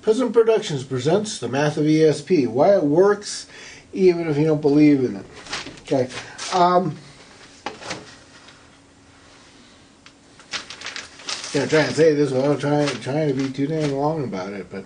Prism Productions presents the math of ESP. Why it works, even if you don't believe in it. Okay. Gonna try and say this without trying to be too dang long about it, but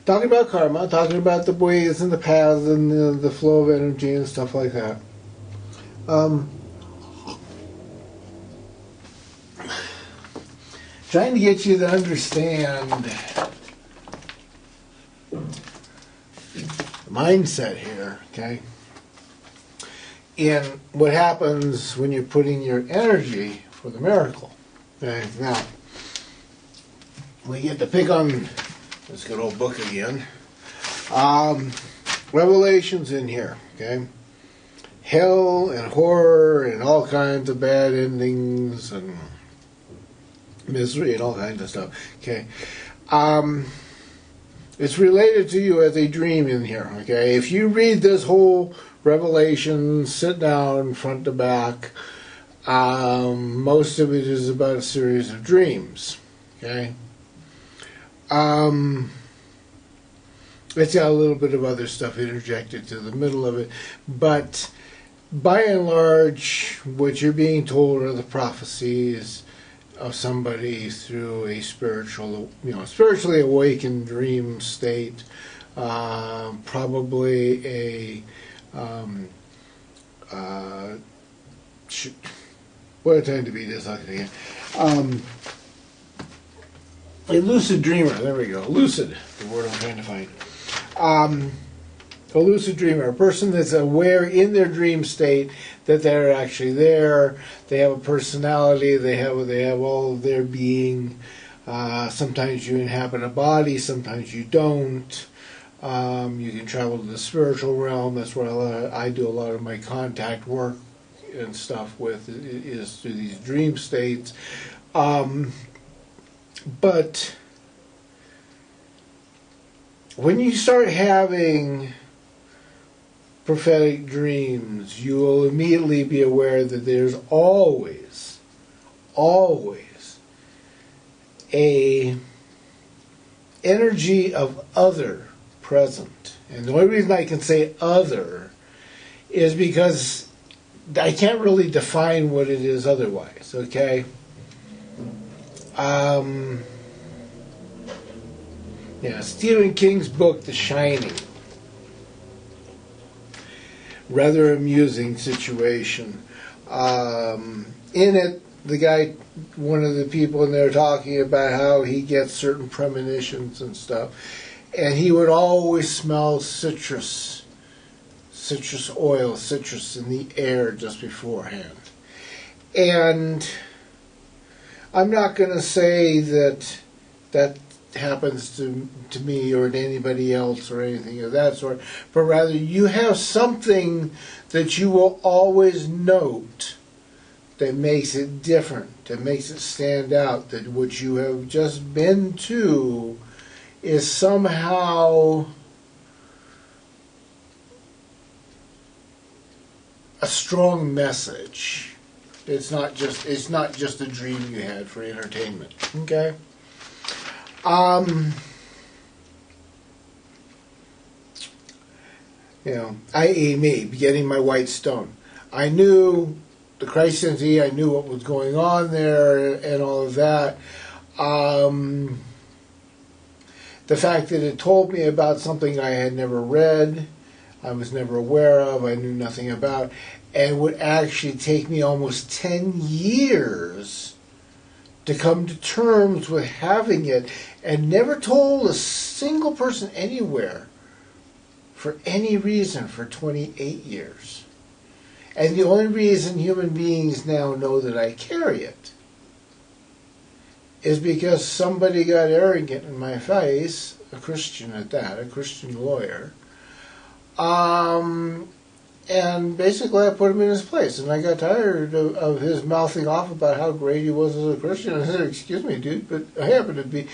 talking about karma, talking about the ways and the paths and the flow of energy and stuff like that. Trying to get you to understand the mindset here, okay? And what happens when you're putting your energy for the miracle. Okay, now, we get to pick on this good old book again. Revelation's in here, okay? Hell and horror and all kinds of bad endings and misery and all kinds of stuff. Okay, it's related to you as a dream in here. Okay, if you read this whole Revelation, sit down front to back, most of it is about a series of dreams. Okay, it's got a little bit of other stuff interjected to the middle of it, but by and large, what you're being told are the prophecies of somebody through a spiritually awakened dream state, probably a what a time to be dyslexic again. A lucid dreamer. There we go. Lucid, the word I'm trying to find. A lucid dreamer, a person that's aware in their dream state that they're actually there. They have a personality. They have all of their being. Sometimes you inhabit a body. Sometimes you don't. You can travel to the spiritual realm. That's where I do a lot of my contact work and stuff with, is through these dream states. But when you start having prophetic dreams, you will immediately be aware that there's always a energy of other present. And the only reason I can say other is because I can't really define what it is otherwise, okay? Stephen King's book, The Shining. Rather amusing situation. In it, the guy, one of the people in there talking about how he gets certain premonitions and stuff, and he would always smell citrus oil, citrus in the air just beforehand. And I'm not going to say that happens to me or to anybody else or anything of that sort, but rather you have something that you will always note that makes it different, that makes it stand out, that what you have just been to is somehow a strong message. It's not just a dream you had for entertainment. Okay? i.e. me, getting my white stone. I knew the Christ entity, I knew what was going on there and all of that. The fact that it told me about something I had never read, I was never aware of, I knew nothing about, and would actually take me almost 10 years to come to terms with having it, and never told a single person anywhere for any reason for 28 years. And the only reason human beings now know that I carry it is because somebody got arrogant in my face, a Christian at that, a Christian lawyer, and basically I put him in his place, and I got tired of his mouthing off about how great he was as a Christian. I said, excuse me, dude, but I happen to be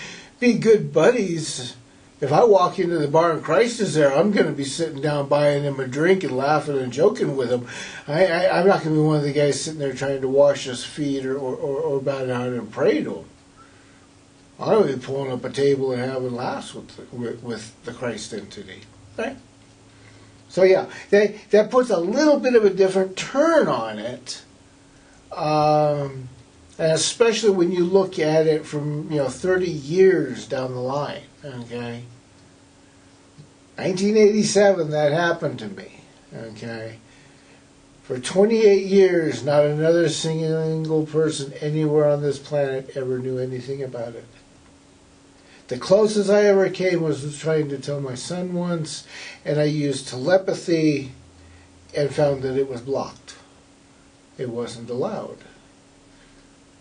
good buddies. If I walk into the bar and Christ is there, I'm going to be sitting down buying him a drink and laughing and joking with him. I'm not going to be one of the guys sitting there trying to wash his feet or bow down and pray to him. I would be pulling up a table in heaven last with the Christ entity. Right? So yeah, that puts a little bit of a different turn on it. And especially when you look at it from 30 years down the line. Okay, 1987 that happened to me. Okay, for 28 years, not another single person anywhere on this planet ever knew anything about it. The closest I ever came was trying to tell my son once, and I used telepathy and found that it was blocked. It wasn't allowed.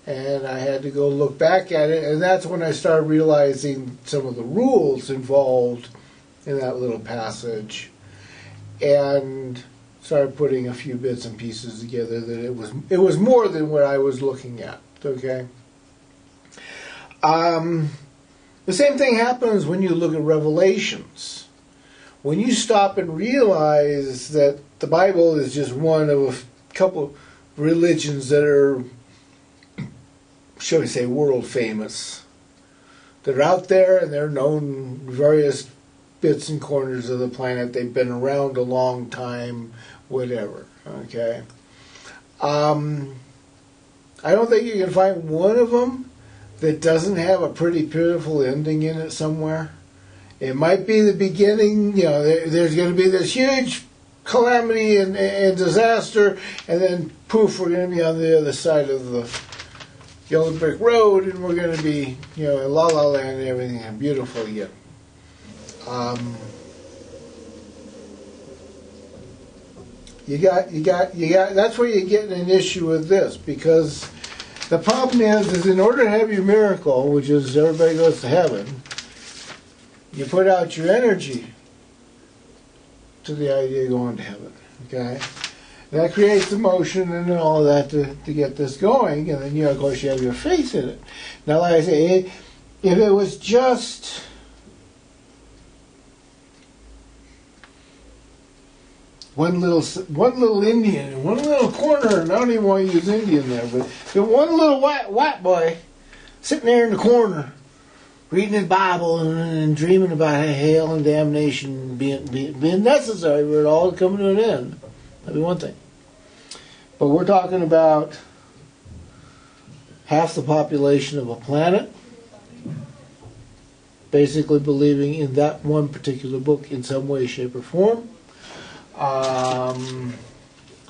And I had to go look back at it, and that's when I started realizing some of the rules involved in that little passage, and started putting a few bits and pieces together that it was more than what I was looking at. Okay. The same thing happens when you look at Revelations. When you stop and realize that the Bible is just one of a couple religions that are, shall we say, world famous. They're out there and they're known in various bits and corners of the planet. They've been around a long time, whatever. Okay. I don't think you can find one of them that doesn't have a pretty pitiful ending in it somewhere. It might be the beginning, there's going to be this huge calamity and disaster, and then poof, we're going to be on the other side of the yellow brick road, and we're going to be, in La La Land and everything, and beautiful again. You got. That's where you get an issue with this, because the problem is in order to have your miracle, which is everybody goes to heaven, you put out your energy to the idea of going to heaven. Okay, that creates emotion and all of that to get this going, and then of course you have your faith in it. Now, like I say, if it was just one little Indian in one little corner, and I don't even want to use Indian there, but one little white boy sitting there in the corner reading his Bible and dreaming about hell and damnation being necessary for it all coming to an end. That'd be one thing. But we're talking about half the population of a planet basically believing in that one particular book in some way, shape, or form.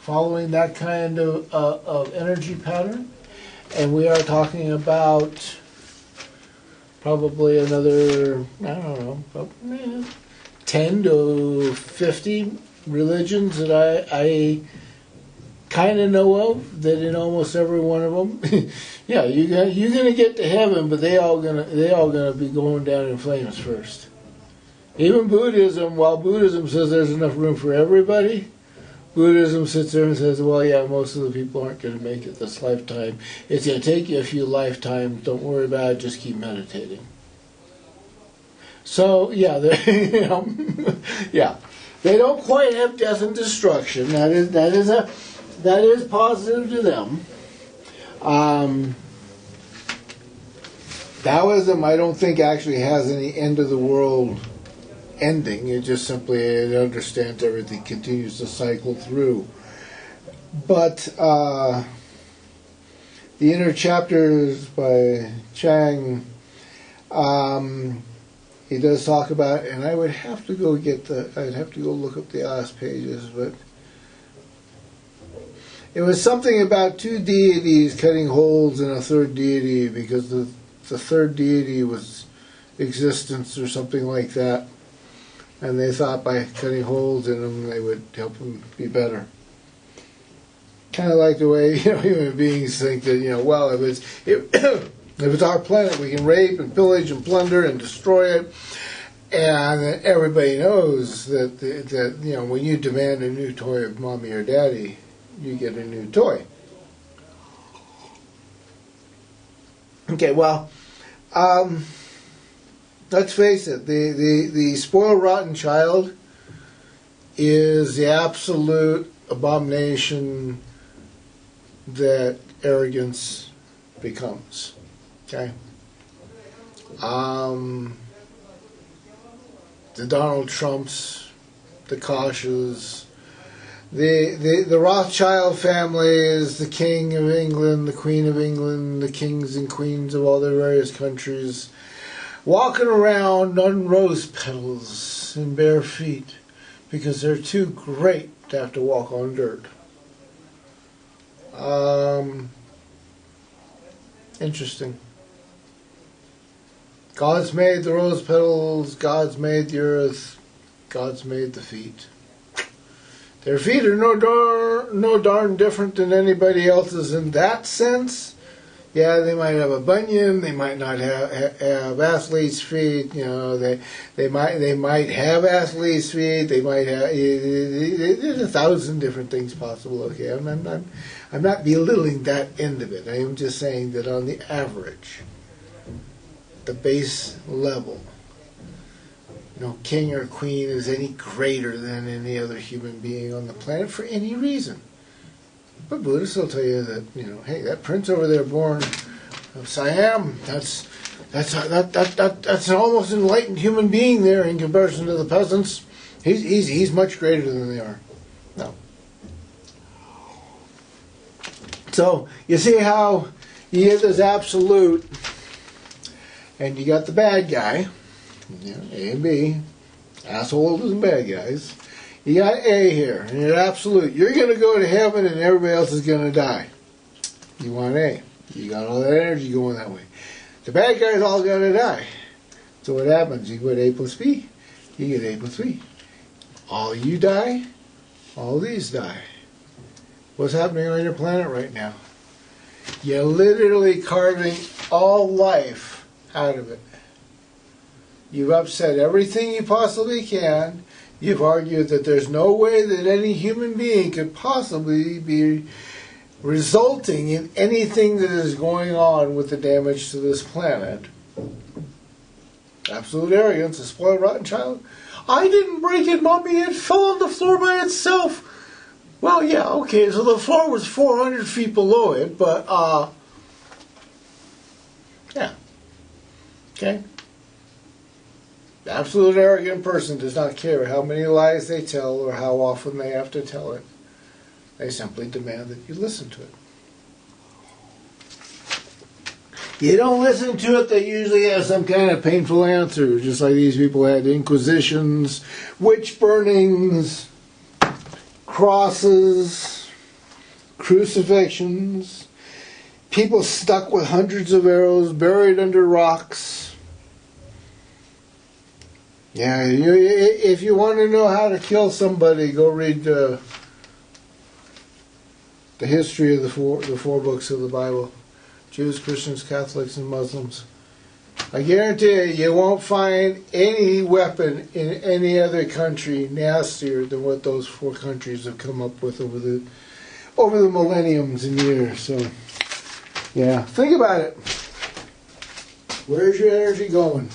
Following that kind of energy pattern, and we are talking about probably another, I don't know, 10 to 50 religions that I kind of know of, that in almost every one of them, yeah, you're gonna get to heaven, but they all gonna be going down in flames first. Even Buddhism, while Buddhism says there's enough room for everybody, Buddhism sits there and says, well, yeah, most of the people aren't going to make it this lifetime. It's going to take you a few lifetimes. Don't worry about it. Just keep meditating. So, yeah, yeah, they don't quite have death and destruction. That is positive to them. Taoism, I don't think actually has any end of the world ending. It just simply understands everything continues to cycle through. But the inner chapters by Chang, he does talk about, and I would have to go look up the last pages, but it was something about two deities cutting holes in a third deity because the third deity was existence or something like that. And they thought by cutting holes in them, they would help them be better. Kind of like the way human beings think that well, if it's our planet, we can rape and pillage and plunder and destroy it. And everybody knows that when you demand a new toy of mommy or daddy, you get a new toy. Okay, well. Let's face it, the spoiled, rotten child is the absolute abomination that arrogance becomes. Okay? The Donald Trumps, the Koshas, the Rothschild family is the King of England, the Queen of England, the kings and queens of all their various countries, walking around on rose petals and bare feet because they're too great to have to walk on dirt. Interesting. God's made the rose petals, God's made the earth, God's made the feet. Their feet are no darn different than anybody else's in that sense. Yeah, they might have a bunion, they might not have athlete's feet, you know, they might have athlete's feet, they might have, there's 1,000 different things possible, okay? I'm not belittling that end of it. I am just saying that on the average, the base level, no king or queen is any greater than any other human being on the planet for any reason. But Buddhists will tell you that, you know, hey, that prince over there born of Siam, that's an almost enlightened human being there in comparison to the peasants. He's much greater than they are. No. So you see how you get this absolute, and you got the bad guy, you know, A and B, assholes and bad guys. You got A here, and you're absolute. You're going to go to heaven and everybody else is going to die. You want A. You got all that energy going that way. The bad guys all going to die. So what happens? You get A plus B. You get A plus B. All you die, all these die. What's happening on your planet right now? You're literally carving all life out of it. You've upset everything you possibly can. You've argued that there's no way that any human being could possibly be resulting in anything that is going on with the damage to this planet. Absolute arrogance, a spoiled, rotten child. I didn't break it, Mommy. It fell on the floor by itself. Well, yeah, okay, so the floor was 400 feet below it, but, yeah. Okay. The absolute arrogant person does not care how many lies they tell or how often they have to tell it. They simply demand that you listen to it. You don't listen to it, they usually have some kind of painful answer, just like these people had inquisitions, witch burnings, crosses, crucifixions, people stuck with hundreds of arrows, buried under rocks. Yeah, if you want to know how to kill somebody, go read the history of the four books of the Bible. Jews, Christians, Catholics, and Muslims. I guarantee you won't find any weapon in any other country nastier than what those four countries have come up with over the millenniums and years. So, yeah, think about it. Where's your energy going?